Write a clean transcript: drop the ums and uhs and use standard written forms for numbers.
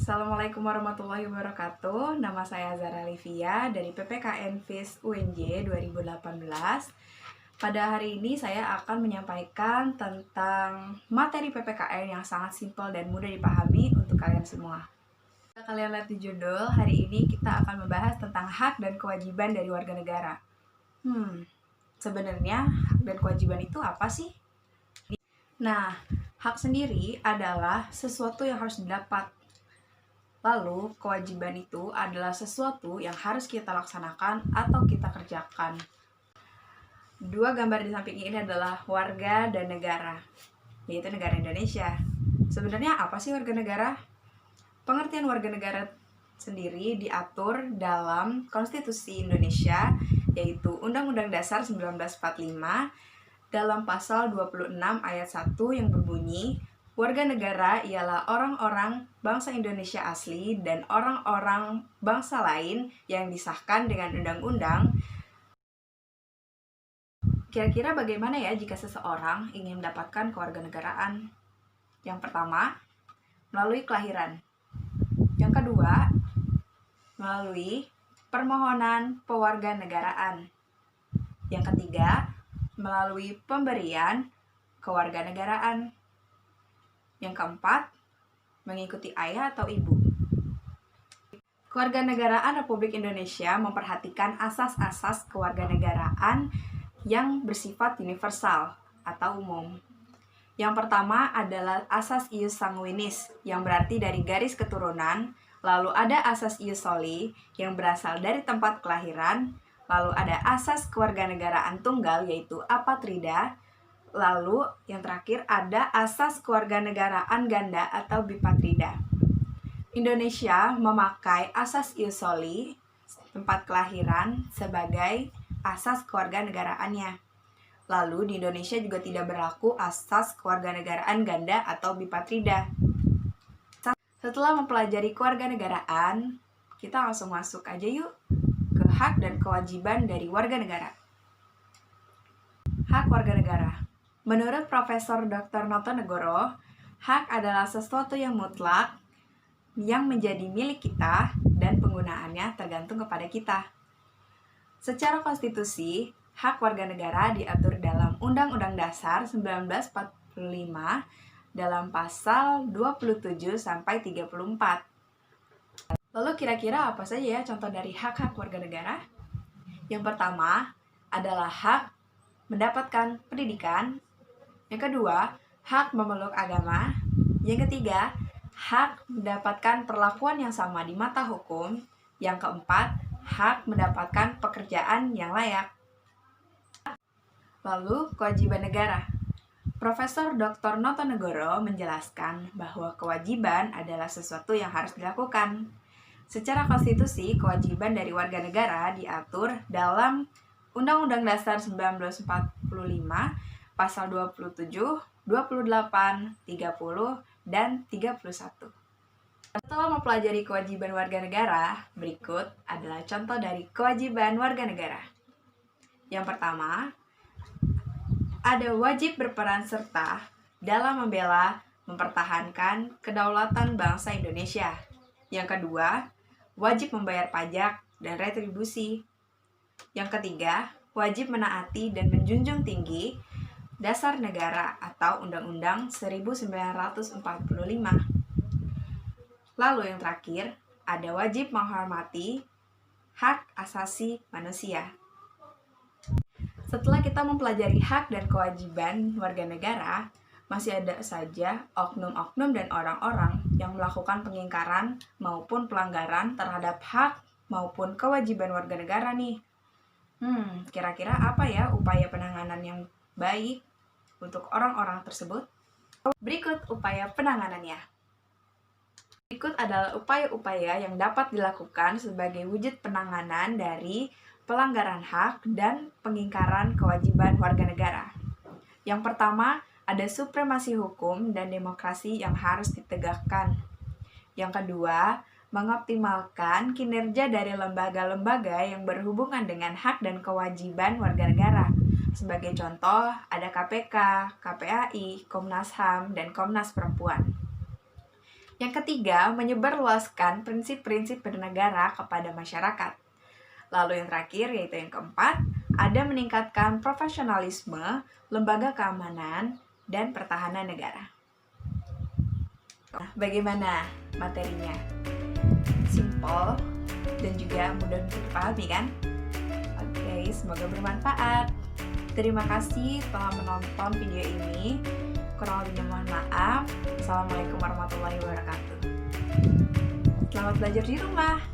Assalamualaikum warahmatullahi wabarakatuh. Nama saya Zara Livia dari PPKN FIS UNJ 2018. Pada hari ini saya akan menyampaikan tentang materi PPKN yang sangat simpel dan mudah dipahami untuk kalian semua. Jika kalian lihat di judul, hari ini kita akan membahas tentang hak dan kewajiban dari warga negara. Sebenarnya hak dan kewajiban itu apa sih? Nah, hak sendiri adalah sesuatu yang harus didapat. Lalu, kewajiban itu adalah sesuatu yang harus kita laksanakan atau kita kerjakan. Dua gambar di samping ini adalah warga dan negara, yaitu negara Indonesia. Sebenarnya apa sih warga negara? Pengertian warga negara sendiri diatur dalam Konstitusi Indonesia, yaitu Undang-Undang Dasar 1945, dalam pasal 26 ayat 1 yang berbunyi, warga negara ialah orang-orang bangsa Indonesia asli dan orang-orang bangsa lain yang disahkan dengan undang-undang. Kira-kira bagaimana ya jika seseorang ingin mendapatkan kewarganegaraan? Yang pertama, melalui kelahiran. Yang kedua, melalui permohonan pewarganegaraan. Yang ketiga, melalui pemberian kewarganegaraan. Yang keempat, mengikuti ayah atau ibu. Kewarganegaraan Republik Indonesia memperhatikan asas-asas kewarganegaraan yang bersifat universal atau umum. Yang pertama adalah asas ius sanguinis, yang berarti dari garis keturunan. Lalu ada asas ius soli, yang berasal dari tempat kelahiran. Lalu ada asas kewarganegaraan tunggal, yaitu apatrida. Lalu yang terakhir ada asas kewarganegaraan ganda atau bipatrida. Indonesia memakai asas ius soli, tempat kelahiran, sebagai asas kewarganegaraannya. Lalu di Indonesia juga tidak berlaku asas kewarganegaraan ganda atau bipatrida. Setelah mempelajari kewarganegaraan, kita langsung masuk aja yuk ke hak dan kewajiban dari warga negara. Hak warga negara. Menurut Profesor Dr. Notonegoro, hak adalah sesuatu yang mutlak yang menjadi milik kita dan penggunaannya tergantung kepada kita. Secara konstitusi, hak warga negara diatur dalam Undang-Undang Dasar 1945 dalam pasal 27 sampai 34. Lalu kira-kira apa saja ya contoh dari hak-hak warga negara? Yang pertama adalah hak mendapatkan pendidikan. Yang kedua, hak memeluk agama. Yang ketiga, hak mendapatkan perlakuan yang sama di mata hukum. Yang keempat, hak mendapatkan pekerjaan yang layak. Lalu, kewajiban negara. Profesor Dr. Notonegoro menjelaskan bahwa kewajiban adalah sesuatu yang harus dilakukan. Secara konstitusi, kewajiban dari warga negara diatur dalam Undang-Undang Dasar 1945, pasal 27, 28, 30, dan 31. Setelah mempelajari kewajiban warga negara, berikut adalah contoh dari kewajiban warga negara. Yang pertama, ada wajib berperan serta dalam membela, mempertahankan kedaulatan bangsa Indonesia. Yang kedua, wajib membayar pajak dan retribusi. Yang ketiga, wajib menaati dan menjunjung tinggi dasar negara atau Undang-Undang 1945. Lalu yang terakhir, ada wajib menghormati hak asasi manusia. Setelah kita mempelajari hak dan kewajiban warga negara, masih ada saja oknum-oknum dan orang-orang yang melakukan pengingkaran maupun pelanggaran terhadap hak maupun kewajiban warga negara nih. Kira-kira apa ya upaya penanganan yang baik untuk orang-orang tersebut? Berikut upaya penanganannya. Berikut adalah upaya-upaya yang dapat dilakukan sebagai wujud penanganan dari pelanggaran hak dan pengingkaran kewajiban warga negara. Yang pertama, ada supremasi hukum dan demokrasi yang harus ditegakkan. Yang kedua, mengoptimalkan kinerja dari lembaga-lembaga yang berhubungan dengan hak dan kewajiban warga negara. Sebagai contoh, ada KPK, KPAI, Komnas HAM, dan Komnas Perempuan. Yang ketiga, menyebarluaskan prinsip-prinsip bernegara kepada masyarakat. Lalu yang terakhir, yaitu yang keempat, ada meningkatkan profesionalisme, lembaga keamanan, dan pertahanan negara. Nah, bagaimana materinya? Simple dan juga mudah untuk dipahami kan? Oke, semoga bermanfaat. Terima kasih telah menonton video ini. Kurang lebihnya mohon maaf. Assalamualaikum warahmatullahi wabarakatuh. Selamat belajar di rumah.